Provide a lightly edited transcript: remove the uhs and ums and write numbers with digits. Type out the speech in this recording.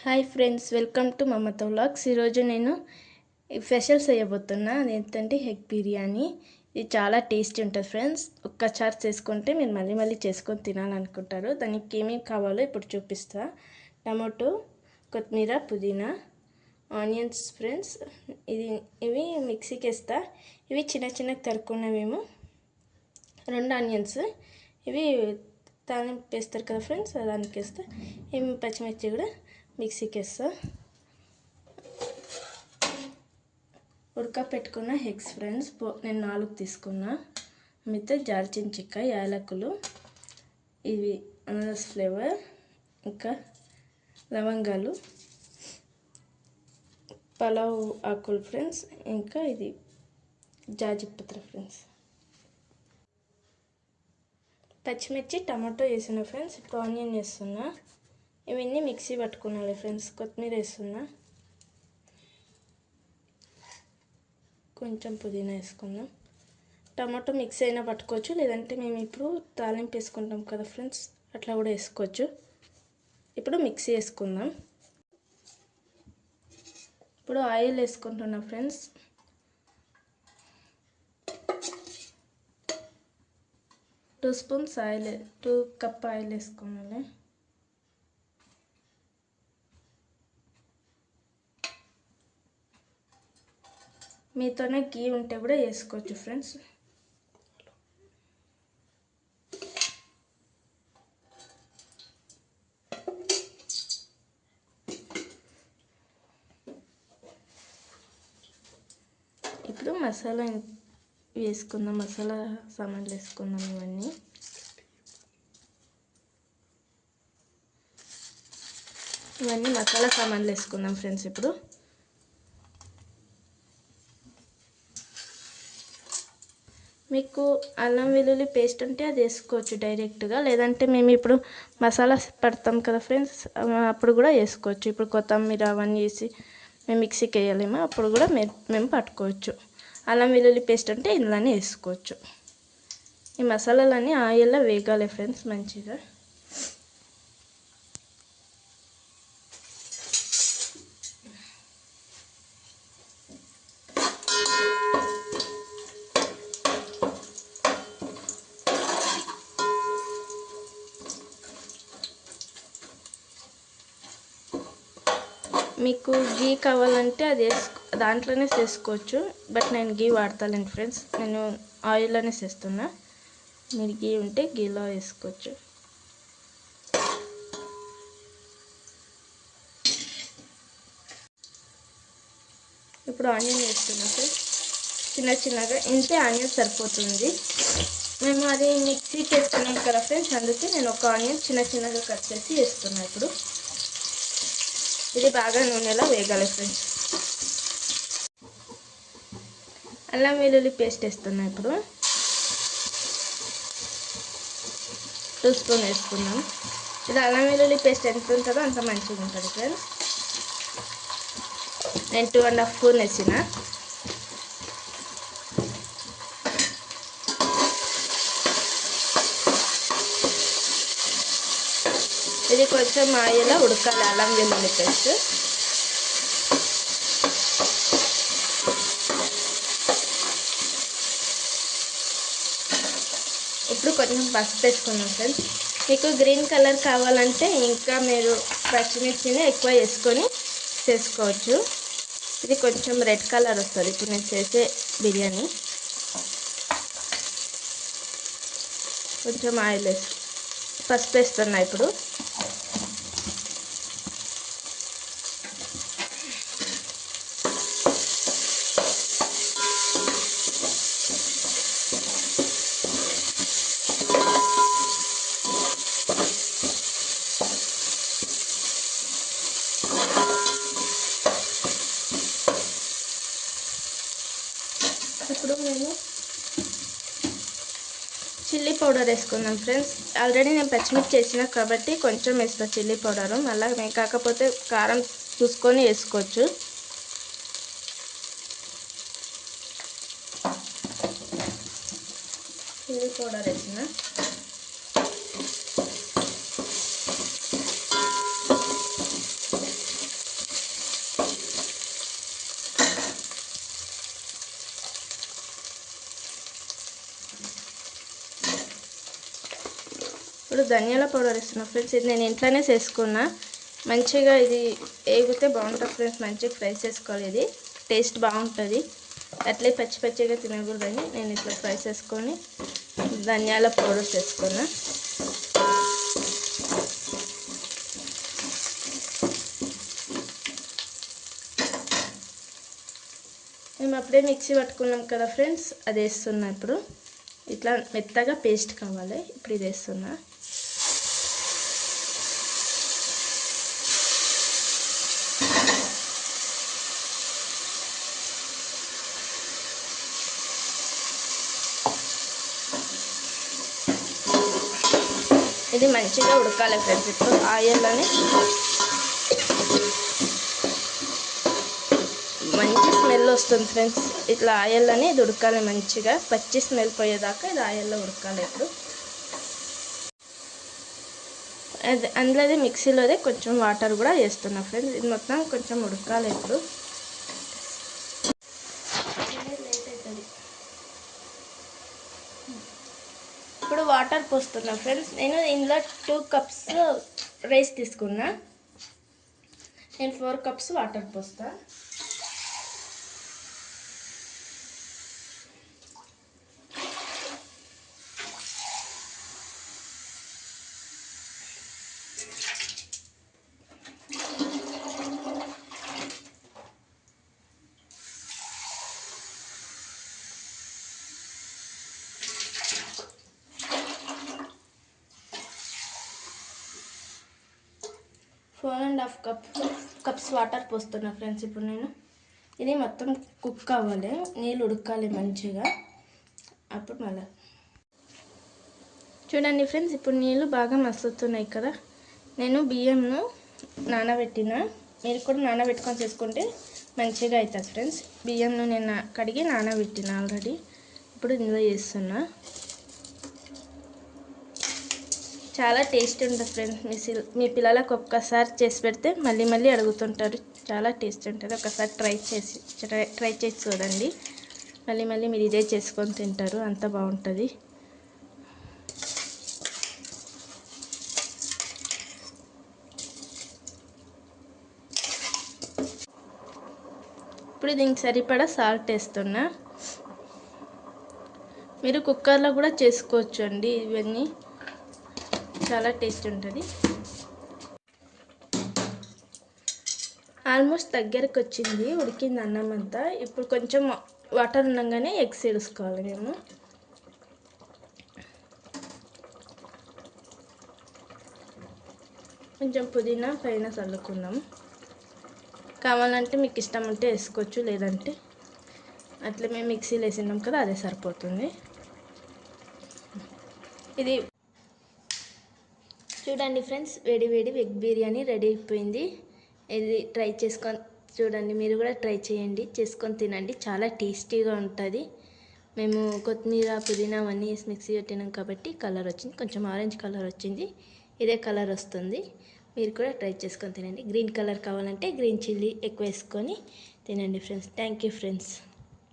Hi friends, welcome to Mamata vlogs. ఈరోజు నేను special చేయబోతున్నా. అదేంటంటే ఎగ్ బిర్యానీ. ఇది చాలా టేస్టీ ఉంటుంది ఫ్రెండ్స్. ఒక్కసారి చేసుకుంటే మీరు మళ్ళీ మళ్ళీ చేసుకొని తినాలనుకుంటారు. దానికి ఏమేమి కావాలో ఇప్పుడు చూపిస్తా. టమాటో, కొత్తిమీర, పుదీనా, ఆనియన్స్ ఫ్రెండ్స్. ఇవి మిక్సీకి వేస్తా. ఇవి చిన్న చిన్న తరుక్కున్నవేమో 2 ఆనియన్స్. ఇవి తాలింపు వేస్తారు కదా ఫ్రెండ్స్, దానికి వేస్తా. ఇవి పచ్చిమిర్చి కూడా మిక్సీకి వేస్తా. ఉడకపెట్టుకున్న ఎగ్స్ ఫ్రెండ్స్, నేను 4 తీసుకున్నా. మిగతా దాల్చిన చెక్క, యాలకులు, ఇవి అనానస్ ఫ్లేవర్, ఇంకా లవంగాలు, పలావ్ ఆకులు ఫ్రెండ్స్, ఇంకా ఇది జాజిపత్ర ఫ్రెండ్స్. పచ్చిమిర్చి, టమాటో వేసిన ఫ్రెండ్స్. ఇప్పుడు ఆనియన్ వేస్తున్నా. ఇవన్నీ మిక్సీ పట్టుకున్నాలి ఫ్రెండ్స్. కొత్తిమీర వేస్తున్నా. కొంచెం పుదీనా వేసుకుందాం. టమాటో మిక్స్ అయినా పట్టుకోవచ్చు, లేదంటే మేము ఇప్పుడు తాలింపు వేసుకుంటాం కదా ఫ్రెండ్స్, అట్లా కూడా వేసుకోవచ్చు. ఇప్పుడు మిక్సీ వేసుకుందాం. ఇప్పుడు ఆయిల్ వేసుకుంటున్నా friends. 2 spoons oil, 2 cup oil వేసుకోవాలి. మీతోనే గీ ఉంటే కూడా వేసుకోవచ్చు ఫ్రెండ్స్. ఇప్పుడు మసాలా వేసుకుందాం. మసాలా సామాన్లు వేసుకుందాం. ఇవన్నీ మసాలా సామాన్లు వేసుకుందాం ఫ్రెండ్స్. ఇప్పుడు మీకు అల్లం వెల్లుల్లి పేస్ట్ ఉంటే అది వేసుకోవచ్చు డైరెక్ట్గా, లేదంటే మేము ఇప్పుడు మసాలా పడతాం కదా ఫ్రెండ్స్, అప్పుడు కూడా వేసుకోవచ్చు. ఇప్పుడు కొత్తిమీర అవన్నీ వేసి మేము మిక్సీకి వేయలేము, అప్పుడు కూడా మేము పట్టుకోవచ్చు. అల్లం వెల్లుల్లి పేస్ట్ అంటే ఇందులోనే వేసుకోవచ్చు. ఈ మసాలాలన్నీ ఆయిల్లో వేగాలి ఫ్రెండ్స్ మంచిగా. మీకు గీ కావాలంటే అది దాంట్లోనే చేసుకోవచ్చు, బట్ నేను గీ వాడతాను ఫ్రెండ్స్. నేను ఆయిల్లోనే చేస్తున్నా. మీరు గీ ఉంటే గీలో వేసుకోవచ్చు. ఇప్పుడు ఆనియన్ వేస్తున్నా ఫ్రెండ్స్, చిన్న చిన్నగా. ఇంతే ఆనియన్ సరిపోతుంది. మేము అది మిక్సీకి వేస్తున్నాం కదా ఫ్రెండ్స్, అందుకే నేను ఒక ఆనియన్ చిన్న చిన్నగా కట్ చేసి వేస్తున్నా. ఇప్పుడు ఇది బాగా నూనెలో వేగాలి ఫ్రెండ్స్. అల్లం వెల్లుల్లి పేస్ట్ వేస్తున్నా. ఇప్పుడు 2 స్పూన్ వేసుకుందాం. ఇది అల్లం వెల్లుల్లి పేస్ట్ ఎంత ఉంటుందో అంత మంచిగా ఉంటుంది ఫ్రెండ్స్. నేను 2.5 స్పూన్ వేసిన. ఇది కొంచెం ఆయిల్లో ఉడకాలి అల్లం వెల్లుల్లి పేస్ట్. ఇప్పుడు కొంచెం పసుపు వేసుకున్నాం ఫ్రెండ్స్. మీకు గ్రీన్ కలర్ కావాలంటే ఇంకా మీరు పచ్చిమిర్చిని ఎక్కువ వేసుకొని చేసుకోవచ్చు. ఇది కొంచెం రెడ్ కలర్ వస్తుంది ఇప్పుడు నేను చేసే బిర్యానీ. కొంచెం ఆయిల్ పసుపు వేస్తున్నా. ఇప్పుడు మేము చిల్లీ పౌడర్ వేసుకుందాం ఫ్రెండ్స్. ఆల్రెడీ నేను పచ్చిమిర్చి వేసిన కాబట్టి కొంచెం వేస్తా చిల్లీ పౌడరు. మళ్ళీ మేము కాకపోతే కారం చూసుకొని వేసుకోవచ్చు. చిల్లీ పౌడర్ వేసిన. ఇప్పుడు ధనియాల పౌడర్ వేస్తున్నా ఫ్రెండ్స్. ఇది నేను ఇంట్లోనే చేసుకున్నా. మంచిగా ఇది వేగితే బాగుంటుంది ఫ్రెండ్స్. మంచిగా ఫ్రై చేసుకోవాలి. ఇది టేస్ట్ బాగుంటుంది. అట్లే పచ్చి పచ్చిగా తినకూడదని నేను ఇట్లా ఫ్రై చేసుకొని ధనియాల పౌడర్ చేసుకున్నా. మేము అప్పుడే మిక్సీ పట్టుకున్నాం కదా ఫ్రెండ్స్, అది వేస్తున్నా. ఇప్పుడు ఇట్లా మెత్తగా పేస్ట్ కావాలి. ఇప్పుడు ఇది వేస్తున్నా. ఇది మంచిగా ఉడకాలి ఫ్రెండ్స్. ఇప్పుడు ఆయిల్లోనే మంచి స్మెల్ వస్తుంది ఫ్రెండ్స్. ఇట్లా ఆయిల్లోనే ఇది ఉడకాలి మంచిగా. పచ్చి స్మెల్ పోయేదాకా ఇది ఆయిల్లో ఉడకాలి. ఇప్పుడు అందులోదే మిక్సీలోదే కొంచెం వాటర్ కూడా వేస్తున్నా ఫ్రెండ్స్. ఇది మొత్తం కొంచెం ఉడకాలి. ఇప్పుడు ఇప్పుడు వాటర్ పోస్తున్నా ఫ్రెండ్స్. నేను ఇందులో 2 కప్స్ రైస్ తీసుకున్నా. నేను 4 కప్స్ వాటర్ పోస్తా. Four and half cups water పోస్తున్నా ఫ్రెండ్స్. ఇప్పుడు నేను ఇది మొత్తం కుక్ అవ్వాలి. నీళ్ళు ఉడకాలి మంచిగా. అప్పుడు మళ్ళీ చూడండి ఫ్రెండ్స్, ఇప్పుడు నీళ్ళు బాగా మసులుతున్నాయి కదా. నేను బియ్యంను నానబెట్టిన. మీరు కూడా నానబెట్టుకొని చేసుకుంటే మంచిగా అవుతుంది ఫ్రెండ్స్. బియ్యంను నేను కడిగి నానబెట్టిన ఆల్రెడీ. ఇప్పుడు ఇందులో చేస్తున్నా. చాలా టేస్ట్ ఉంటుంది ఫ్రెండ్స్. మీ పిల్లలకు ఒక్కసారి చేసి పెడితే మళ్ళీ మళ్ళీ అడుగుతుంటారు. చాలా టేస్ట్ ఉంటుంది. ఒకసారి ట్రై చేసి చూడండి. మళ్ళీ మళ్ళీ మీరు ఇదే చేసుకొని తింటారు. అంత బాగుంటుంది. ఇప్పుడు దీనికి సరిపడా సాల్ట్ వేస్తున్నా. మీరు కుక్కర్లో కూడా చేసుకోవచ్చు అండి. ఇవన్నీ చాలా టేస్ట్ ఉంటుంది. ఆల్మోస్ట్ దగ్గరకు వచ్చింది, ఉడికింది అన్నం అంతా. ఇప్పుడు కొంచెం వాటర్ ఉండగానే ఎగ్స్ వేసుకోవాలి. మేము కొంచెం పుదీనా పైన చల్లుకుందాం. కావాలంటే మీకు ఇష్టం ఉంటే వేసుకోవచ్చు, లేదంటే అట్లా మేము మిక్సీలో వేసినాం కదా, అదే సరిపోతుంది. ఇది చూడండి ఫ్రెండ్స్, వేడి వేడి ఎగ్ బిర్యానీ రెడీ అయిపోయింది. ఇది ట్రై చేసుకొని చూడండి. మీరు కూడా ట్రై చేయండి, చేసుకొని తినండి. చాలా టేస్టీగా ఉంటుంది. మేము కొత్తిమీర పుదీనా అవన్నీ వేసి మిక్సీ పెట్టినాం కాబట్టి కలర్ వచ్చింది. కొంచెం ఆరెంజ్ కలర్ వచ్చింది. ఇదే కలర్ వస్తుంది. మీరు కూడా ట్రై చేసుకొని తినండి. గ్రీన్ కలర్ కావాలంటే గ్రీన్ చిల్లీ ఎక్కువ వేసుకొని తినండి ఫ్రెండ్స్. Thank you friends.